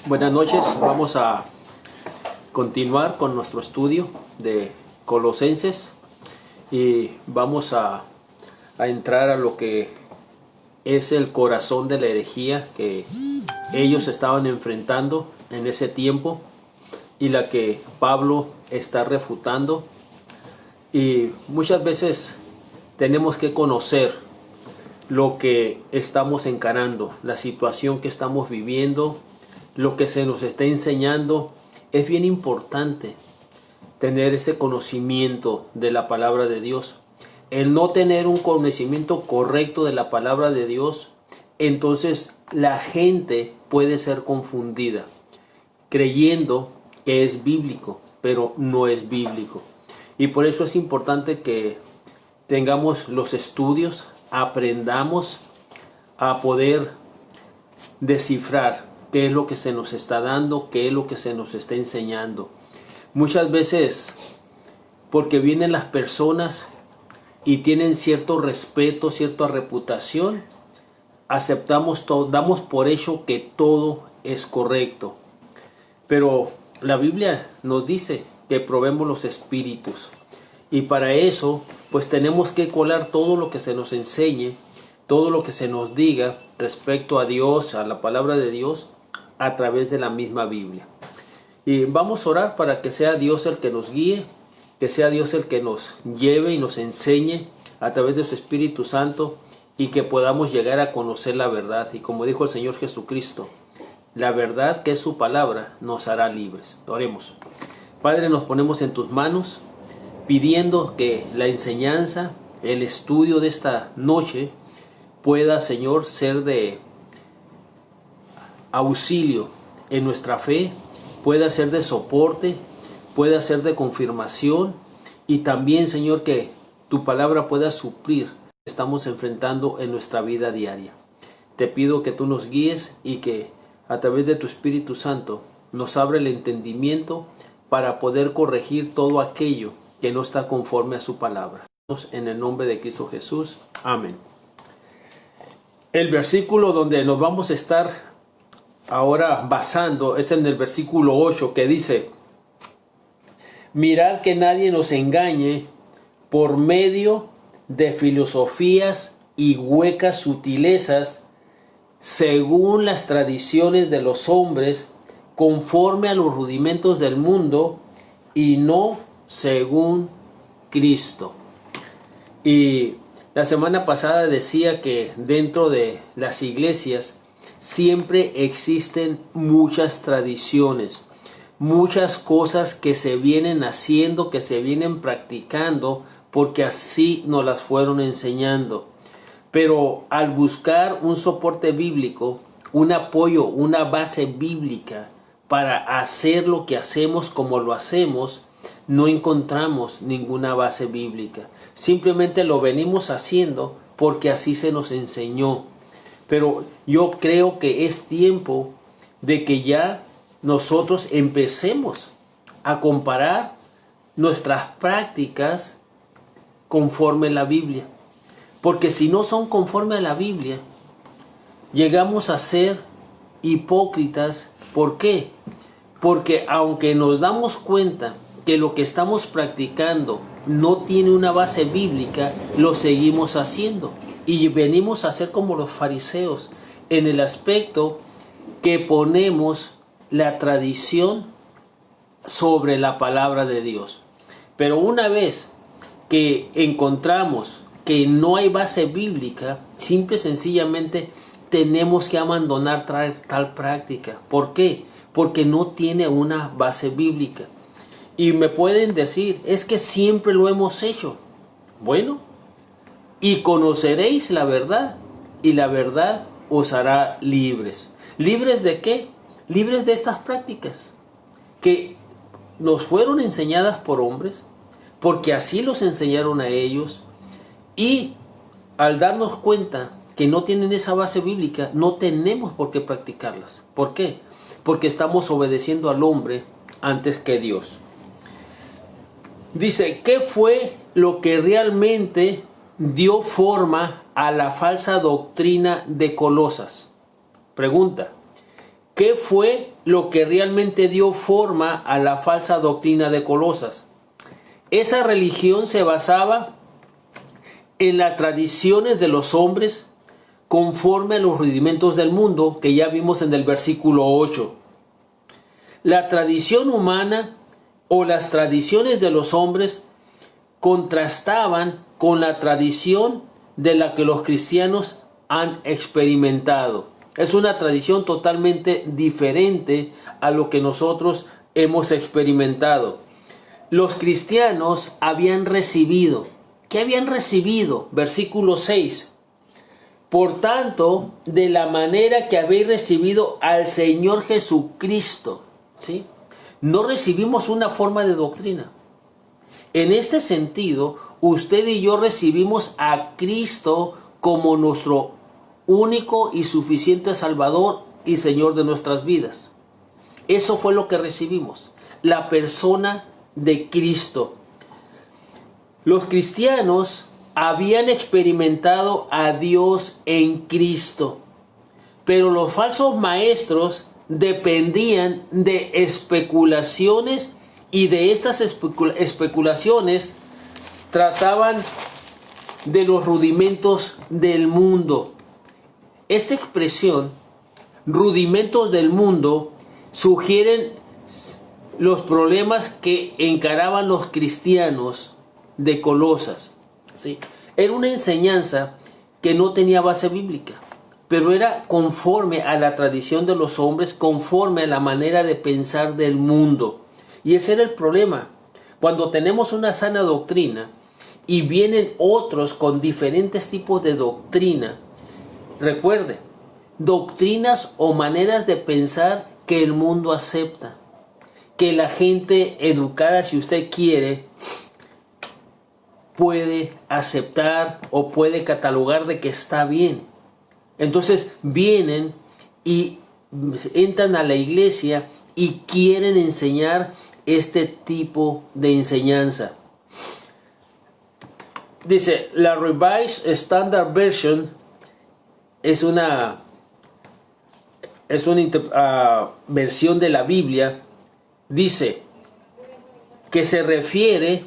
Buenas noches, vamos a continuar con nuestro estudio de Colosenses y vamos a entrar a lo que es el corazón de la herejía que ellos estaban enfrentando en ese tiempo y la que Pablo está refutando. Y muchas veces tenemos que conocer lo que estamos encarando, la situación que estamos viviendo, lo que se nos está enseñando. Es bien importante tener ese conocimiento de la palabra de Dios. El no tener un conocimiento correcto de la palabra de Dios, entonces la gente puede ser confundida creyendo que es bíblico, pero no es bíblico. Y por eso es importante que tengamos los estudios, aprendamos a poder descifrar qué es lo que se nos está dando, qué es lo que se nos está enseñando. Muchas veces, porque vienen las personas y tienen cierto respeto, cierta reputación, aceptamos todo, damos por hecho que todo es correcto. Pero la Biblia nos dice que probemos los espíritus. Y para eso, pues tenemos que colar todo lo que se nos enseñe, todo lo que se nos diga respecto a Dios, a la palabra de Dios, a través de la misma Biblia. Y vamos a orar para que sea Dios el que nos guíe, que sea Dios el que nos lleve y nos enseñe a través de su Espíritu Santo y que podamos llegar a conocer la verdad. Y como dijo el Señor Jesucristo, la verdad que es su palabra nos hará libres. Oremos. Padre, nos ponemos en tus manos pidiendo que la enseñanza, el estudio de esta noche pueda, Señor, ser de auxilio en nuestra fe, pueda ser de soporte, pueda ser de confirmación y también, Señor, que tu palabra pueda suplir lo que estamos enfrentando en nuestra vida diaria. Te pido que tú nos guíes y que a través de tu Espíritu Santo nos abra el entendimiento para poder corregir todo aquello que no está conforme a su palabra. En el nombre de Cristo Jesús. Amén. El versículo donde nos vamos a estar ahora basando es en el versículo 8 que dice: mirad que nadie nos engañe por medio de filosofías y huecas sutilezas, según las tradiciones de los hombres, conforme a los rudimentos del mundo y no según Cristo. Y la semana pasada decía que dentro de las iglesias siempre existen muchas tradiciones, muchas cosas que se vienen haciendo, que se vienen practicando, porque así nos las fueron enseñando. Pero al buscar un soporte bíblico, un apoyo, una base bíblica para hacer lo que hacemos como lo hacemos, no encontramos ninguna base bíblica. Simplemente lo venimos haciendo porque así se nos enseñó. Pero yo creo que es tiempo de que ya nosotros empecemos a comparar nuestras prácticas conforme a la Biblia. Porque si no son conforme a la Biblia, llegamos a ser hipócritas. ¿Por qué? Porque aunque nos damos cuenta que lo que estamos practicando no tiene una base bíblica, lo seguimos haciendo. Y venimos a ser como los fariseos en el aspecto que ponemos la tradición sobre la palabra de Dios. Pero una vez que encontramos que no hay base bíblica, simple y sencillamente tenemos que abandonar tal práctica. ¿Por qué? Porque no tiene una base bíblica. Y me pueden decir, es que siempre lo hemos hecho. Bueno, y conoceréis la verdad, y la verdad os hará libres. ¿Libres de qué? Libres de estas prácticas que nos fueron enseñadas por hombres, porque así los enseñaron a ellos, y al darnos cuenta que no tienen esa base bíblica, no tenemos por qué practicarlas. ¿Por qué? Porque estamos obedeciendo al hombre antes que Dios. Dice, ¿qué fue lo que realmente dio forma a la falsa doctrina de Colosas? Pregunta, ¿Qué fue lo que realmente dio forma a la falsa doctrina de Colosas? Esa religión se basaba en las tradiciones de los hombres conforme a los rudimentos del mundo, que ya vimos en el versículo 8. La tradición humana o las tradiciones de los hombres contrastaban con la tradición de la que los cristianos han experimentado. Es una tradición totalmente diferente a lo que nosotros hemos experimentado. Los cristianos habían recibido. ¿Qué habían recibido? Versículo 6. Por tanto, de la manera que habéis recibido al Señor Jesucristo, ¿sí? No recibimos una forma de doctrina. En este sentido, usted y yo recibimos a Cristo como nuestro único y suficiente Salvador y Señor de nuestras vidas. Eso fue lo que recibimos, la persona de Cristo. Los cristianos habían experimentado a Dios en Cristo, pero los falsos maestros dependían de especulaciones y de estas especulaciones trataban de los rudimentos del mundo. Esta expresión, rudimentos del mundo, sugieren los problemas que encaraban los cristianos de Colosas, ¿sí? Era una enseñanza que no tenía base bíblica, pero era conforme a la tradición de los hombres, conforme a la manera de pensar del mundo. Y ese era el problema. Cuando tenemos una sana doctrina y vienen otros con diferentes tipos de doctrina, recuerde, doctrinas o maneras de pensar que el mundo acepta, que la gente educada, si usted quiere, puede aceptar o puede catalogar de que está bien. Entonces vienen y entran a la iglesia y quieren enseñar este tipo de enseñanza. Dice, la Revised Standard Version es una versión de la Biblia. Dice que se refiere,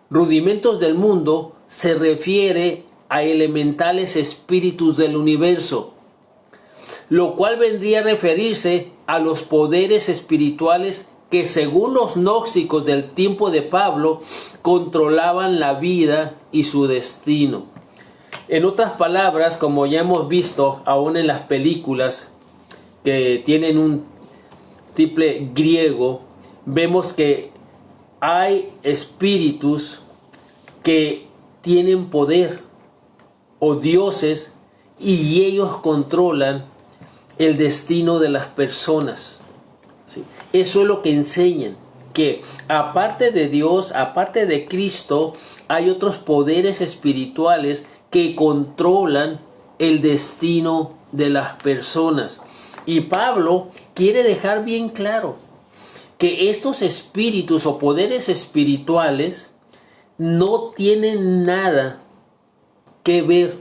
rudimentos del mundo, se refiere a elementales espíritus del universo, lo cual vendría a referirse a los poderes espirituales que, según los gnósticos del tiempo de Pablo, controlaban la vida y su destino. En otras palabras, como ya hemos visto aún en las películas que tienen un tiple griego, vemos que hay espíritus que tienen poder o dioses y ellos controlan el destino de las personas, ¿sí? Eso es lo que enseñan, que aparte de Dios, aparte de Cristo, hay otros poderes espirituales que controlan el destino de las personas. Y Pablo quiere dejar bien claro que estos espíritus o poderes espirituales no tienen nada que ver,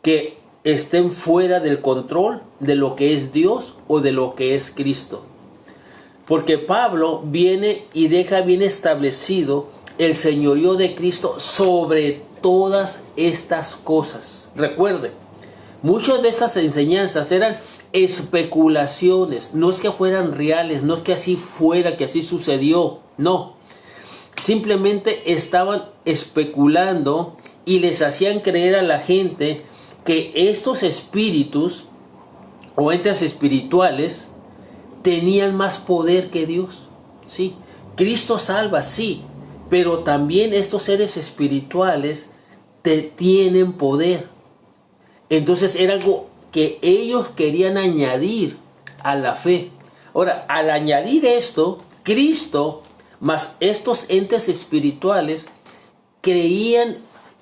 que estén fuera del control de lo que es Dios o de lo que es Cristo. Porque Pablo viene y deja bien establecido el señorío de Cristo sobre todas estas cosas. Recuerde, muchas de estas enseñanzas eran especulaciones, no es que fueran reales, no es que así fuera, que así sucedió, no. Simplemente estaban especulando y les hacían creer a la gente que estos espíritus o entes espirituales tenían más poder que Dios. Sí, Cristo salva, sí, pero también estos seres espirituales tienen poder. Entonces era algo que ellos querían añadir a la fe. Ahora, al añadir esto, Cristo más estos entes espirituales creían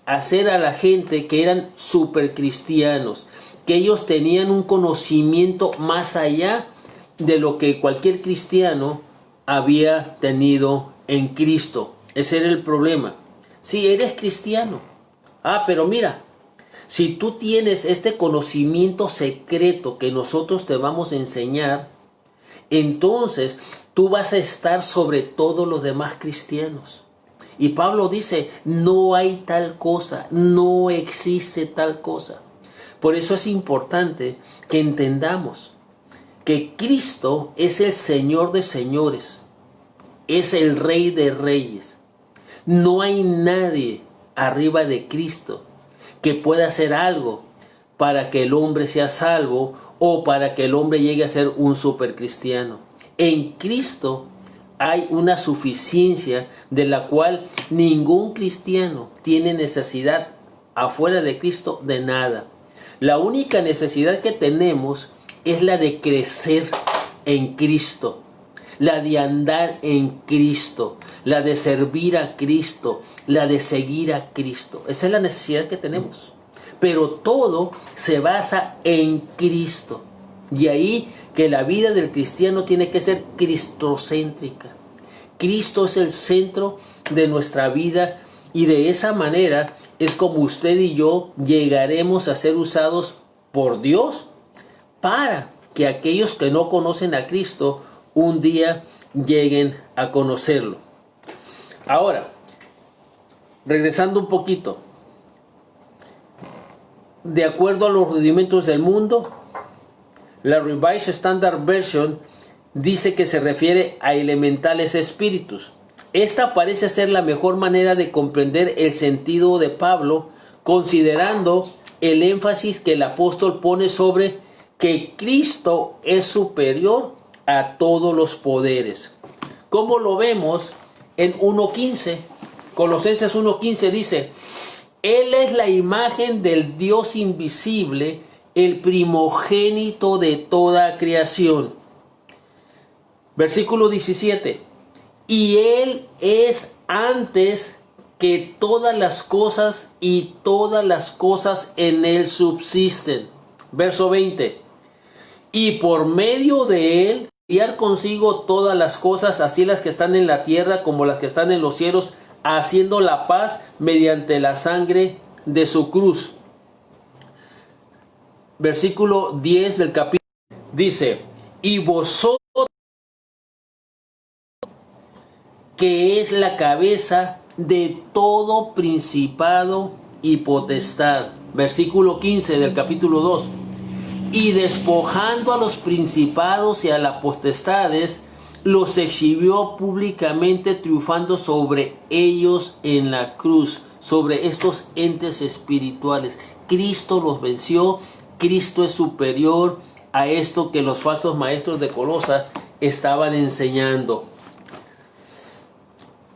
hacer a la gente que eran supercristianos, que ellos tenían un conocimiento más allá de lo que cualquier cristiano había tenido en Cristo. Ese era el problema. Sí, eres cristiano. Pero mira, Si tú tienes este conocimiento secreto que nosotros te vamos a enseñar, entonces tú vas a estar sobre todos los demás cristianos. Y Pablo dice, no hay tal cosa, no existe tal cosa. Por eso es importante que entendamos que Cristo es el Señor de señores, es el Rey de reyes. No hay nadie arriba de Cristo que pueda hacer algo para que el hombre sea salvo o para que el hombre llegue a ser un supercristiano. En Cristo hay una suficiencia de la cual ningún cristiano tiene necesidad afuera de Cristo de nada. La única necesidad que tenemos es la de crecer en Cristo, la de andar en Cristo, la de servir a Cristo, la de seguir a Cristo. Esa es la necesidad que tenemos. Pero todo se basa en Cristo. Y ahí que la vida del cristiano tiene que ser cristocéntrica. Cristo es el centro de nuestra vida y de esa manera es como usted y yo llegaremos a ser usados por Dios para que aquellos que no conocen a Cristo un día lleguen a conocerlo. Ahora, regresando un poquito, de acuerdo a los rudimentos del mundo, la Revised Standard Version dice que se refiere a elementales espíritus. Esta parece ser la mejor manera de comprender el sentido de Pablo, considerando el énfasis que el apóstol pone sobre que Cristo es superior a todos los poderes. Como lo vemos en 1.15, Colosenses 1.15 dice, Él es la imagen del Dios invisible, el primogénito de toda creación. Versículo 17. Y Él es antes que todas las cosas y todas las cosas en Él subsisten. Verso 20. Y por medio de Él, criar consigo todas las cosas, así las que están en la tierra como las que están en los cielos, haciendo la paz mediante la sangre de su cruz. Versículo 10 del capítulo dice, y vosotros, que es la cabeza de todo principado y potestad. Versículo 15 del capítulo 2. Y despojando a los principados y a las potestades, los exhibió públicamente, triunfando sobre ellos en la cruz, sobre estos entes espirituales. Cristo los venció, Cristo es superior a esto que los falsos maestros de Colosa estaban enseñando.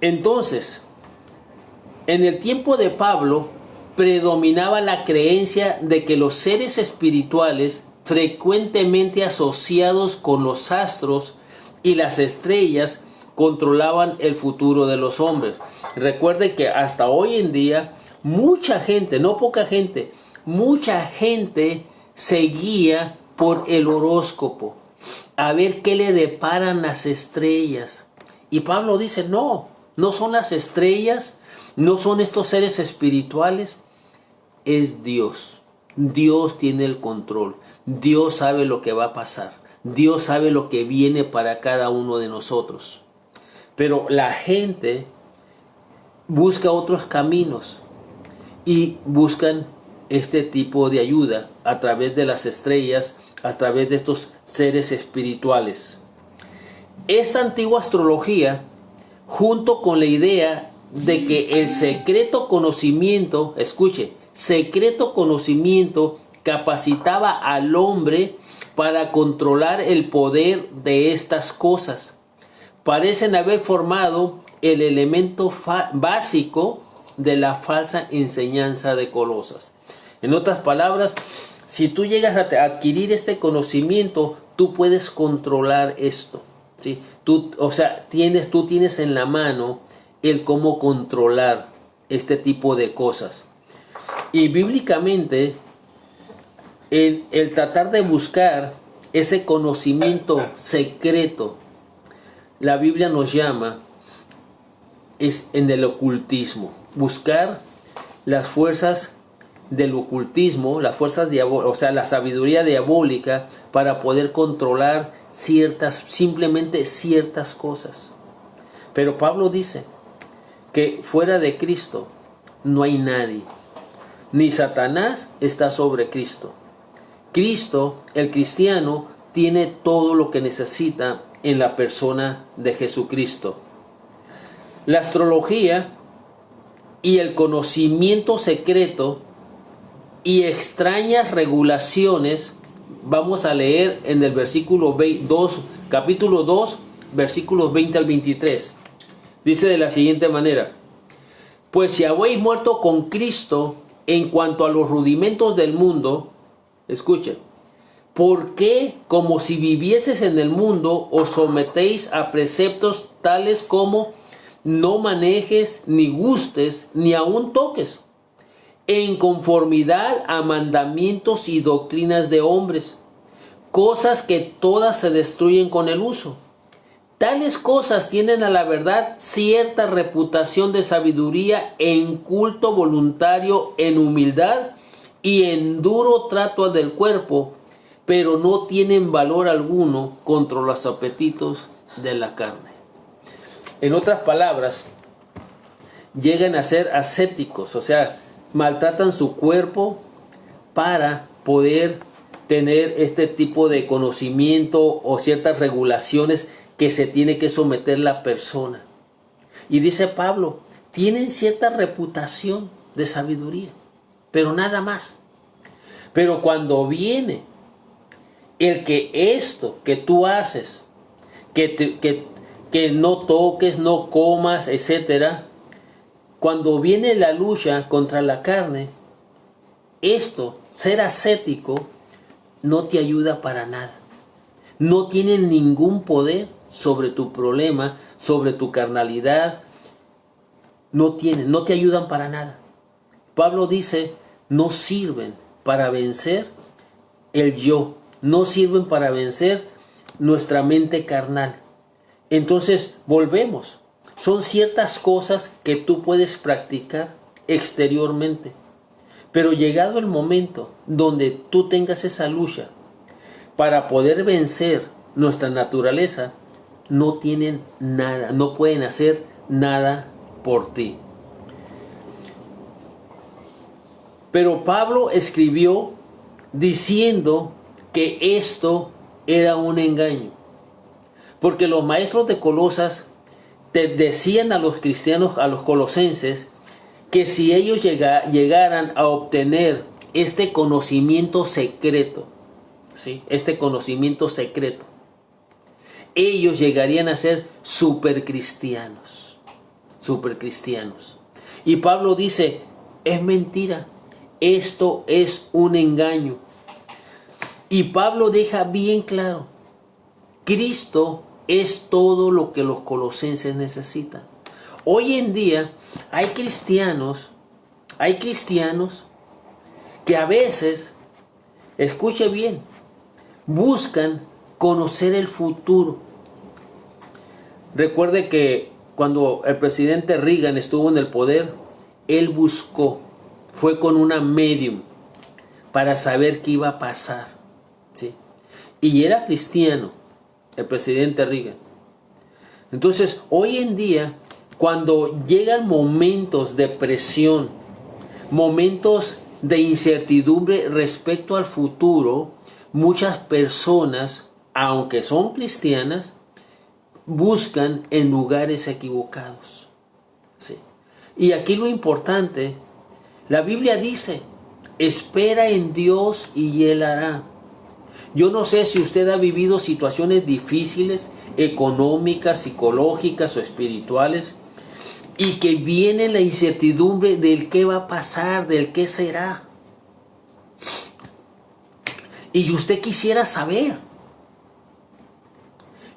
Entonces, en el tiempo de Pablo, predominaba la creencia de que los seres espirituales, frecuentemente asociados con los astros y las estrellas, controlaban el futuro de los hombres. Recuerde que hasta hoy en día, mucha gente, no poca gente, mucha gente se guía por el horóscopo, a ver qué le deparan las estrellas. Y Pablo dice, no son las estrellas, no son estos seres espirituales, es Dios. Dios tiene el control. Dios sabe lo que va a pasar. Dios sabe lo que viene para cada uno de nosotros. Pero la gente busca otros caminos y buscan este tipo de ayuda a través de las estrellas, a través de estos seres espirituales. Esta antigua astrología, junto con la idea de que el secreto conocimiento, escuche, secreto conocimiento capacitaba al hombre para controlar el poder de estas cosas, parecen haber formado el elemento básico de la falsa enseñanza de Colosas. En otras palabras, si tú llegas a adquirir este conocimiento, tú puedes controlar esto, ¿sí? Tú tienes en la mano el cómo controlar este tipo de cosas. Y bíblicamente, el tratar de buscar ese conocimiento secreto, la Biblia nos llama, es en el ocultismo. Buscar las fuerzas del ocultismo, las fuerzas diabólicas, o sea, la sabiduría diabólica para poder controlar simplemente ciertas cosas. Pero Pablo dice que fuera de Cristo no hay nadie, ni Satanás está sobre Cristo. Cristo, el cristiano, tiene todo lo que necesita en la persona de Jesucristo. La astrología y el conocimiento secreto y extrañas regulaciones, vamos a leer en el capítulo 2, versículos 20 al 23. Dice de la siguiente manera: pues si habéis muerto con Cristo en cuanto a los rudimentos del mundo, escuchen, ¿por qué, como si vivieses en el mundo, os sometéis a preceptos tales como no manejes, ni gustes, ni aun toques, en conformidad a mandamientos y doctrinas de hombres, cosas que todas se destruyen con el uso? Tales cosas tienen a la verdad cierta reputación de sabiduría en culto voluntario, en humildad y en duro trato del cuerpo, pero no tienen valor alguno contra los apetitos de la carne. En otras palabras, llegan a ser ascéticos, o sea, maltratan su cuerpo para poder tener este tipo de conocimiento o ciertas regulaciones que se tiene que someter la persona. Y dice Pablo, tienen cierta reputación de sabiduría, pero nada más. Pero cuando viene el que esto que tú haces, que no toques, no comas, etcétera, cuando viene la lucha contra la carne, esto, ser ascético, no te ayuda para nada. No tiene ningún poder sobre tu problema, sobre tu carnalidad. No te ayudan para nada. Pablo dice, no sirven para vencer el yo, no sirven para vencer nuestra mente carnal. Entonces, volvemos. Son ciertas cosas que tú puedes practicar exteriormente. Pero llegado el momento donde tú tengas esa lucha para poder vencer nuestra naturaleza, no tienen nada, no pueden hacer nada por ti. Pero Pablo escribió diciendo que esto era un engaño. Porque los maestros de Colosas te decían a los cristianos, a los colosenses, que si ellos llegaran a obtener este conocimiento secreto, ¿sí? Este conocimiento secreto, ellos llegarían a ser supercristianos. Y Pablo dice, es mentira, esto es un engaño. Y Pablo deja bien claro, Cristo es todo lo que los colosenses necesitan. Hoy en día hay cristianos que a veces, escuche bien, buscan conocer el futuro. Recuerde que cuando el presidente Reagan estuvo en el poder, él fue con una medium para saber qué iba a pasar, ¿sí? Y era cristiano el presidente Reagan. Entonces, hoy en día, cuando llegan momentos de presión, momentos de incertidumbre respecto al futuro, muchas personas, aunque son cristianas, buscan en lugares equivocados. Sí. Y aquí lo importante, la Biblia dice, espera en Dios y Él hará. Yo no sé si usted ha vivido situaciones difíciles, económicas, psicológicas o espirituales, y que viene la incertidumbre del qué va a pasar, del qué será. Y usted quisiera saber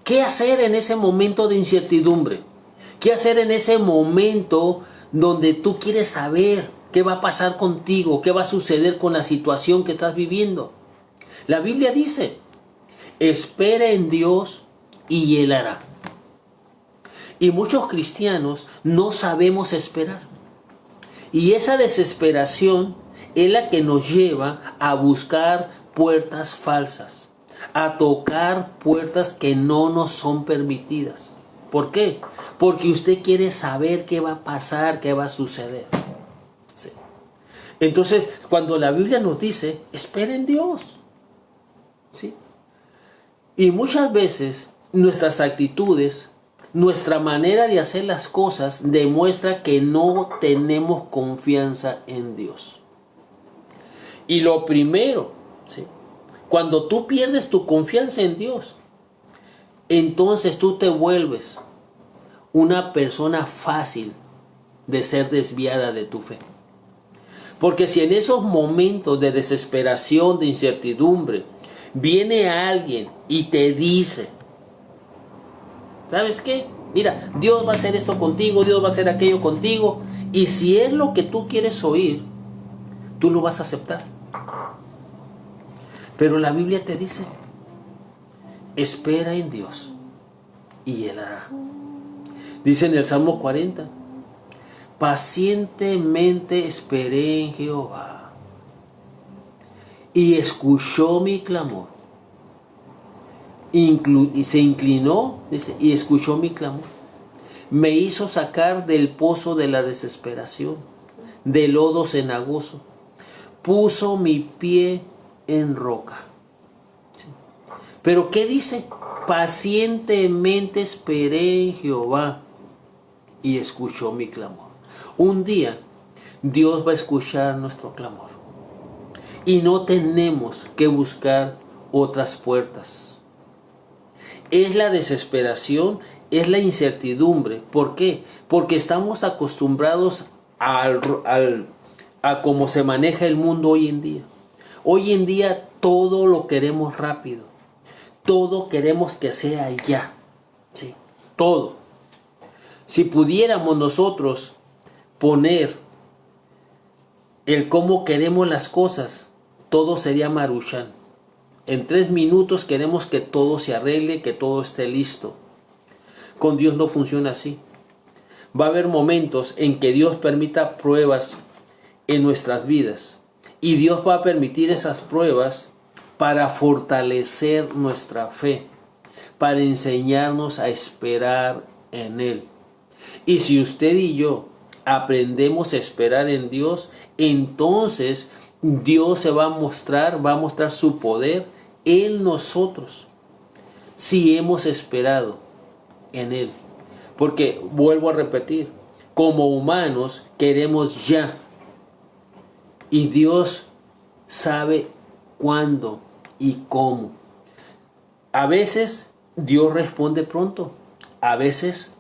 qué hacer en ese momento de incertidumbre, qué hacer en ese momento donde tú quieres saber qué va a pasar contigo, qué va a suceder con la situación que estás viviendo. La Biblia dice, espera en Dios y Él hará. Y muchos cristianos no sabemos esperar. Y esa desesperación es la que nos lleva a buscar puertas falsas, a tocar puertas que no nos son permitidas. ¿Por qué? Porque usted quiere saber qué va a pasar, qué va a suceder. Sí. Entonces, cuando la Biblia nos dice, espera en Dios. ¿Sí? Y muchas veces nuestras actitudes, nuestra manera de hacer las cosas demuestra que no tenemos confianza en Dios. Y lo primero, ¿sí?, cuando tú pierdes tu confianza en Dios, entonces tú te vuelves una persona fácil de ser desviada de tu fe. Porque si en esos momentos de desesperación, de incertidumbre, viene alguien y te dice, ¿sabes qué? Mira, Dios va a hacer esto contigo, Dios va a hacer aquello contigo. Y si es lo que tú quieres oír, tú lo vas a aceptar. Pero la Biblia te dice, espera en Dios y Él hará. Dice en el Salmo 40, pacientemente esperé en Jehová y escuchó mi clamor. Y se inclinó, dice, y escuchó mi clamor. Me hizo sacar del pozo de la desesperación, del lodo cenagoso. Puso mi pie en roca. ¿Sí? Pero ¿qué dice? Pacientemente esperé en Jehová y escuchó mi clamor. Un día Dios va a escuchar nuestro clamor. Y no tenemos que buscar otras puertas. Es la desesperación, es la incertidumbre. ¿Por qué? Porque estamos acostumbrados a cómo se maneja el mundo hoy en día. Hoy en día todo lo queremos rápido. Todo queremos que sea ya. ¿Sí? Todo. Si pudiéramos nosotros poner el cómo queremos las cosas, todo sería Maruchan. En 3 minutos queremos que todo se arregle, que todo esté listo. Con Dios no funciona así. Va a haber momentos en que Dios permita pruebas en nuestras vidas. Y Dios va a permitir esas pruebas para fortalecer nuestra fe, para enseñarnos a esperar en Él. Y si usted y yo aprendemos a esperar en Dios, entonces Dios se va a mostrar su poder en nosotros, si hemos esperado en Él. Porque, vuelvo a repetir, como humanos queremos ya. Y Dios sabe cuándo y cómo. A veces Dios responde pronto, a veces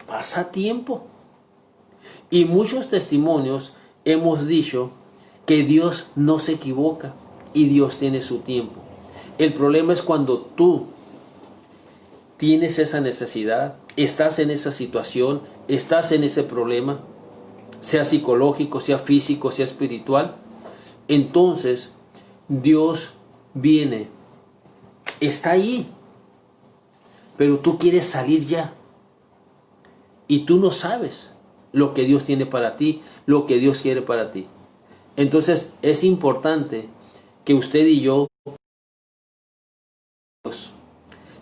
pasa tiempo. Y muchos testimonios hemos dicho que Dios no se equivoca y Dios tiene su tiempo. El problema es cuando tú tienes esa necesidad, estás en esa situación, estás en ese problema, sea psicológico, sea físico, sea espiritual. Entonces Dios viene, está ahí, pero tú quieres salir ya. Y tú no sabes lo que Dios tiene para ti, lo que Dios quiere para ti. Entonces es importante que usted y yo,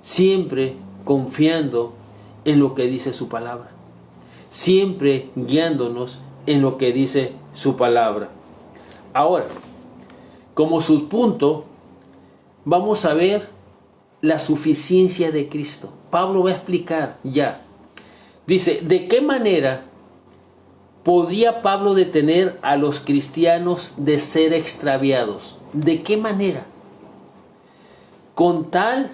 siempre confiando en lo que dice su palabra, siempre guiándonos en lo que dice su palabra. Ahora, como subpunto, vamos a ver la suficiencia de Cristo. Pablo va a explicar ya. Dice, ¿de qué manera podía Pablo detener a los cristianos de ser extraviados? ¿De qué manera? Con tal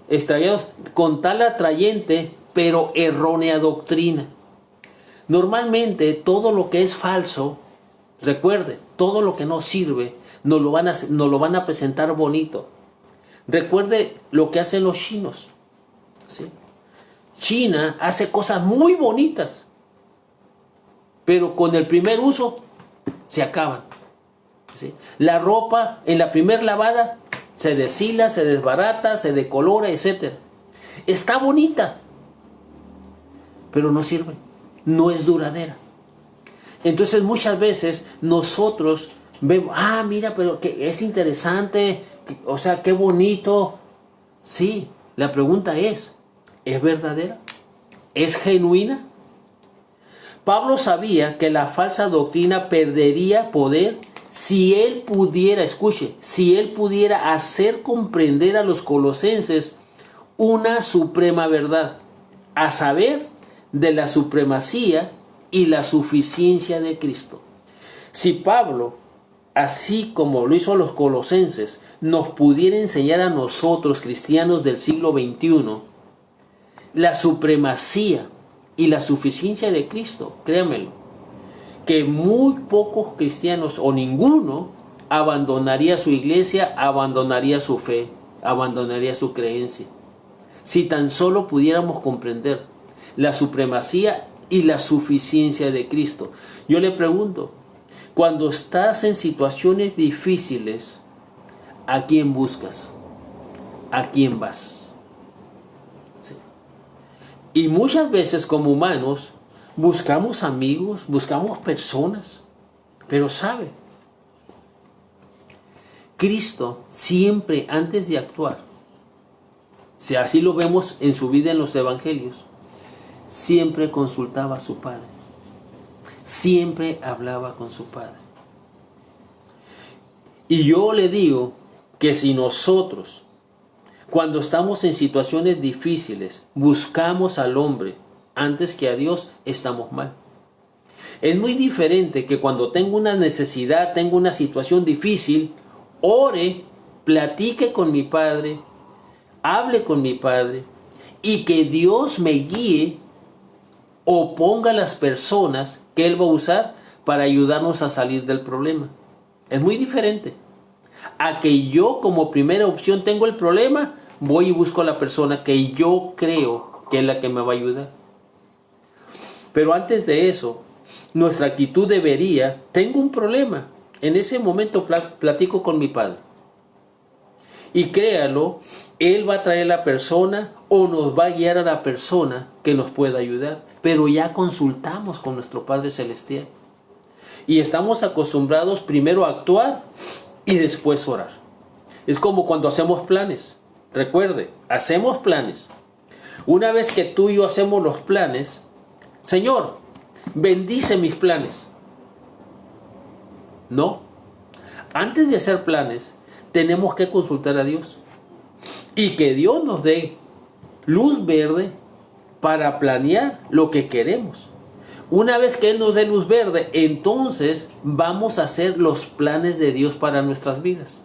extraviados, con tal atrayente pero errónea doctrina. Normalmente todo lo que es falso, recuerde, todo lo que no sirve, nos lo van a presentar bonito. Recuerde lo que hacen los chinos. ¿Sí? China hace cosas muy bonitas, pero con el primer uso se acaban. ¿Sí? La ropa en la primera lavada se deshila, se desbarata, se decolora, etc. Está bonita, pero no sirve, no es duradera. Entonces muchas veces nosotros vemos, mira, pero que es interesante, o sea, qué bonito. Sí, la pregunta ¿es verdadera? ¿Es genuina? Pablo sabía que la falsa doctrina perdería poder si él pudiera, escuche, si él pudiera hacer comprender a los colosenses una suprema verdad, a saber, de la supremacía y la suficiencia de Cristo. Si Pablo, así como lo hizo a los colosenses, nos pudiera enseñar a nosotros, cristianos del siglo XXI, la supremacía y la suficiencia de Cristo, créanmelo, que muy pocos cristianos o ninguno abandonaría su iglesia, abandonaría su fe, abandonaría su creencia. Si tan solo pudiéramos comprender la supremacía y la suficiencia de Cristo. Yo le pregunto, cuando estás en situaciones difíciles, ¿a quién buscas? ¿A quién vas? Sí. Y muchas veces como humanos buscamos amigos, buscamos personas, pero ¿sabe? Cristo siempre antes de actuar, si así lo vemos en su vida en los evangelios, siempre consultaba a su Padre, siempre hablaba con su Padre. Y yo le digo que si nosotros, cuando estamos en situaciones difíciles, buscamos al hombre antes que a Dios, estamos mal. Es muy diferente que cuando tengo una necesidad, tengo una situación difícil, ore, platique con mi Padre, hable con mi Padre y que Dios me guíe o ponga las personas que Él va a usar para ayudarnos a salir del problema. Es muy diferente a que yo como primera opción tengo el problema, voy y busco a la persona que yo creo que es la que me va a ayudar. Pero antes de eso, nuestra actitud debería, tengo un problema, en ese momento platico con mi Padre. Y créalo, Él va a traer a la persona o nos va a guiar a la persona que nos pueda ayudar. Pero ya consultamos con nuestro Padre Celestial. Y estamos acostumbrados primero a actuar y después orar. Es como cuando hacemos planes. Recuerde, hacemos planes. Una vez que tú y yo hacemos los planes, Señor, bendice mis planes. No. Antes de hacer planes, tenemos que consultar a Dios. Y que Dios nos dé luz verde para planear lo que queremos. Una vez que Él nos dé luz verde, entonces vamos a hacer los planes de Dios para nuestras vidas.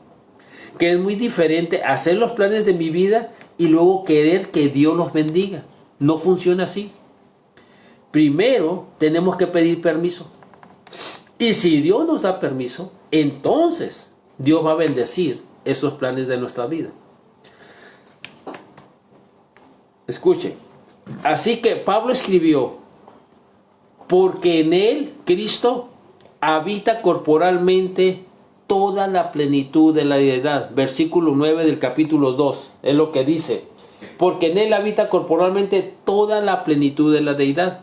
Que es muy diferente hacer los planes de mi vida y luego querer que Dios los bendiga. No funciona así. Primero tenemos que pedir permiso. Y si Dios nos da permiso, entonces Dios va a bendecir esos planes de nuestra vida. Escuchen. Así que Pablo escribió, porque en Él, Cristo, habita corporalmente toda la plenitud de la deidad. Versículo 9 del capítulo 2, es lo que dice. Porque en Él habita corporalmente toda la plenitud de la deidad.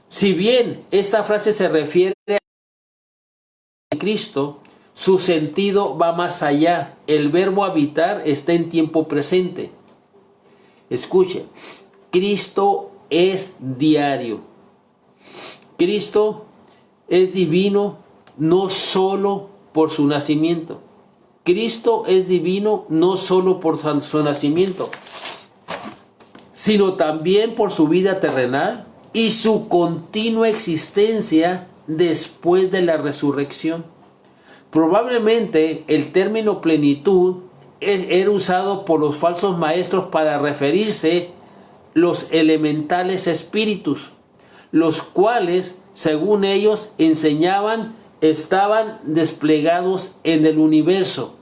Si bien esta frase se refiere a Cristo, su sentido va más allá. El verbo habitar está en tiempo presente. Escuchen, Cristo es diario. Cristo es divino no solo por su nacimiento. Cristo es divino no solo por su nacimiento, sino también por su vida terrenal y su continua existencia después de la resurrección. Probablemente el término plenitud era usado por los falsos maestros para referirse los elementales espíritus, los cuales, según ellos enseñaban, estaban desplegados en el universo.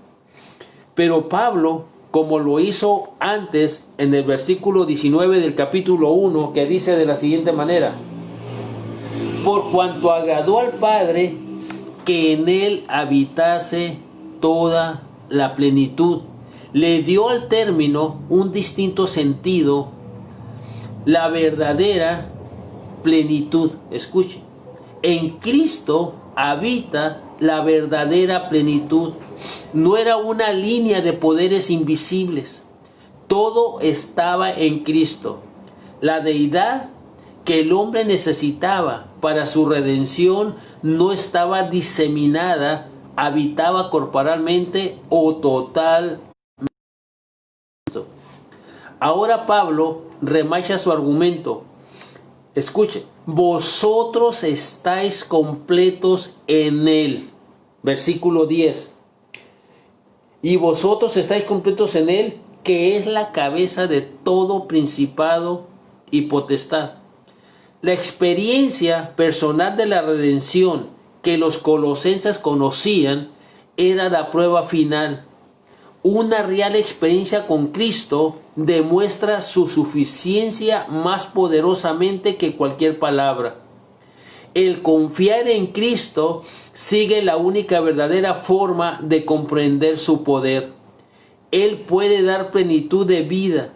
Pero Pablo, como lo hizo antes en el versículo 19 del capítulo 1, que dice de la siguiente manera: por cuanto agradó al Padre que en él habitase toda la plenitud, le dio al término un distinto sentido, la verdadera plenitud. Escuche, En Cristo habita la verdadera plenitud. No era una línea de poderes invisibles. Todo estaba en Cristo. La deidad que el hombre necesitaba para su redención no estaba diseminada, habitaba corporalmente o total. Ahora Pablo remacha su argumento. Escuche, vosotros estáis completos en Él. Versículo 10. Y vosotros estáis completos en Él, que es la cabeza de todo principado y potestad. La experiencia personal de la redención que los colosenses conocían era la prueba final. Una real experiencia con Cristo demuestra su suficiencia más poderosamente que cualquier palabra. El confiar en Cristo sigue la única verdadera forma de comprender su poder. Él puede dar plenitud de vida,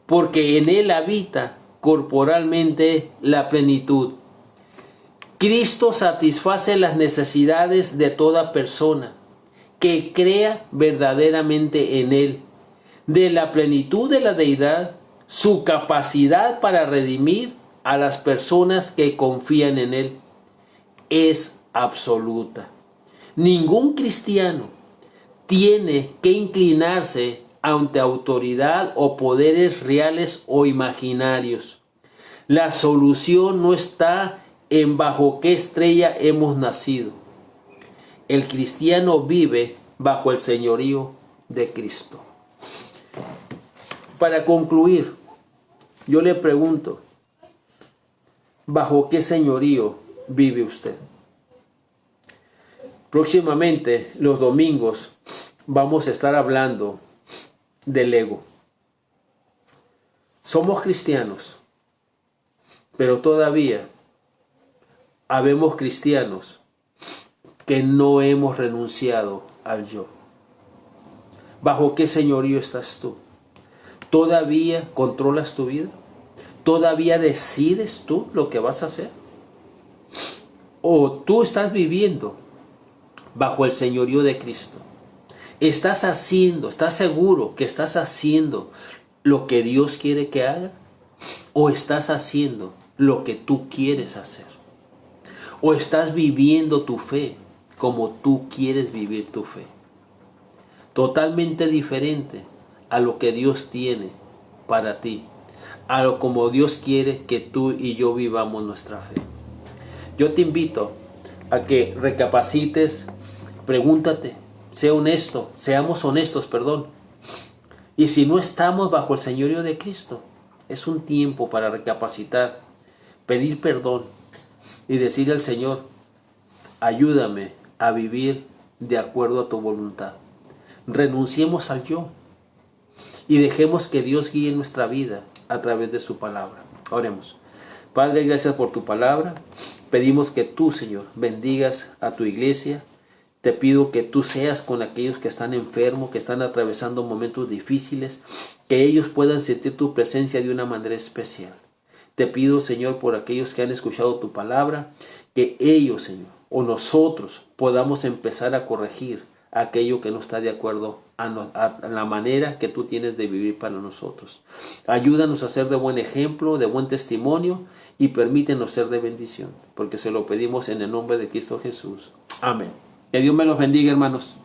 porque en Él habita corporalmente la plenitud. Cristo satisface las necesidades de toda persona que crea verdaderamente en Él. De la plenitud de la deidad, su capacidad para redimir a las personas que confían en Él es absoluta. Ningún cristiano tiene que inclinarse ante autoridad o poderes reales o imaginarios. La solución no está en bajo qué estrella hemos nacido. El cristiano vive bajo el señorío de Cristo. Para concluir, yo le pregunto, ¿bajo qué señorío vive usted? Próximamente, los domingos, vamos a estar hablando del ego. Somos cristianos, pero todavía habemos cristianos que no hemos renunciado al yo. ¿Bajo qué señorío estás tú? ¿Todavía controlas tu vida? ¿Todavía decides tú lo que vas a hacer? ¿O tú estás viviendo bajo el señorío de Cristo? ¿Estás seguro que estás haciendo lo que Dios quiere que hagas? ¿O estás haciendo lo que tú quieres hacer? ¿O estás viviendo tu fe como tú quieres vivir tu fe? Totalmente diferente a lo que Dios tiene para ti, a lo como Dios quiere que tú y yo vivamos nuestra fe. Yo te invito a que recapacites, pregúntate, seamos honestos, Y si no estamos bajo el señorío de Cristo, es un tiempo para recapacitar, pedir perdón y decirle al Señor, ayúdame a vivir de acuerdo a tu voluntad. Renunciemos al yo y dejemos que Dios guíe nuestra vida a través de su palabra. Oremos. Padre, gracias por tu palabra. Pedimos que tú, Señor, bendigas a tu iglesia. Te pido que tú seas con aquellos que están enfermos, que están atravesando momentos difíciles, que ellos puedan sentir tu presencia de una manera especial. Te pido, Señor, por aquellos que han escuchado tu palabra, que ellos, Señor, o nosotros podamos empezar a corregir aquello que no está de acuerdo a la manera que tú tienes de vivir para nosotros. Ayúdanos a ser de buen ejemplo, de buen testimonio y permítenos ser de bendición, porque se lo pedimos en el nombre de Cristo Jesús. Amén. Que Dios me los bendiga, hermanos.